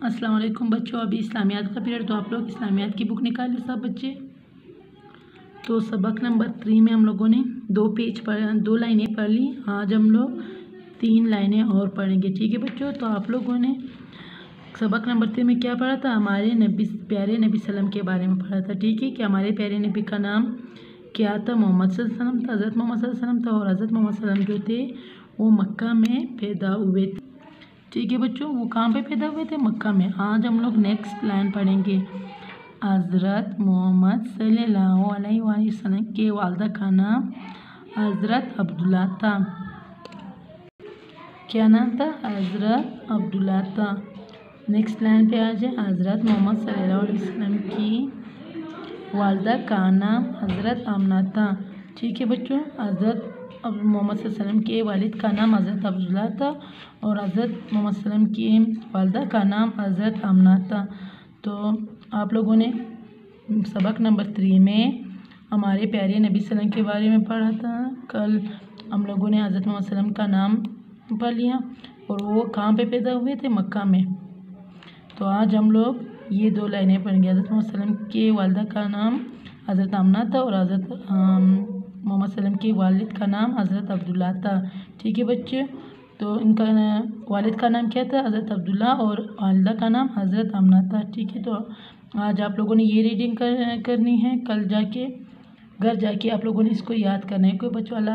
अस्सलाम वालेकुम बच्चों। अभी इस्लामियात का पीरियड, तो आप लोग इस्लामियात की बुक निकालिए सब बच्चे। तो सबक नंबर 3 में हम लोगों ने 2 लाइनें पढ़ ली। आज हम लोग 3 लाइनें और पढ़ेंगे, ठीक है बच्चों। तो आप लोगों ने सबक नंबर 3 में क्या पढ़ा था? हमारे प्यारे नबी सल्लम के बारे में पढ़ा था, ठीक है। कि हमारे प्यारे नबी का नाम क्या था? मोहम्मद सल्लल्लाहु अलैहि वसल्लम था, हज़रत मोहम्मद सल्लल्लाहु अलैहि वसल्लम था। और हज़रत मोहम्मद सल्लल्लाहु अलैहि वसल्लम जो थे वो मक्का में पैदा हुए थे, ठीक है बच्चों। वो कहाँ पे पैदा हुए थे? मक्का में। आज हम लोग नेक्स्ट लाइन पढ़ेंगे। हज़रत मोहम्मद सल्लल्लाहु अलैहि वसल्लम के वालिदा का नाम हज़रत अब्दुल्ला था। क्या नाम था? हज़रत अब्दुल्ला था। नेक्स्ट लाइन पे आ जाए। हज़रत मोहम्मद सल्लल्लाहु अलैहि वसल्लम की वालिदा का नाम हज़रत आमना था, ठीक है बच्चों। हज़रत मोहम्मद सल्लल्लाहु अलैहि वसल्लम के वालिद का नाम हज़रत अब्दुल्ला था और हज़रत मोहम्मद सल्लल्लाहु अलैहि वसल्लम की वालिदा का नाम हज़रत आमना था। तो आप लोगों ने सबक नंबर 3 में हमारे प्यारे नबी सल्लम के बारे में पढ़ा था। कल हम लोगों ने हज़रत मोहम्मद सल्लम का नाम पढ़ लिया और वो कहाँ पे पैदा हुए थे? मक्का में। तो आज हम लोग ये 2 लाइनें पढ़ेंगे। हज़रत मोहम्मद सल्लम के वालिदा का नाम हज़रत आमना था और हज़रत मोहम्मद सल्लम के वालिद का नाम हज़रत अब्दुल्ला था, ठीक है बच्चे। तो इनका वालिद का नाम क्या था? हज़रत अब्दुल्ला और वालिदा का नाम हज़रत आमना था, ठीक है। तो आज आप लोगों ने ये रीडिंग करनी है। कल जाके घर जाके आप लोगों ने इसको याद करना है। कोई बच्चों अल्लाह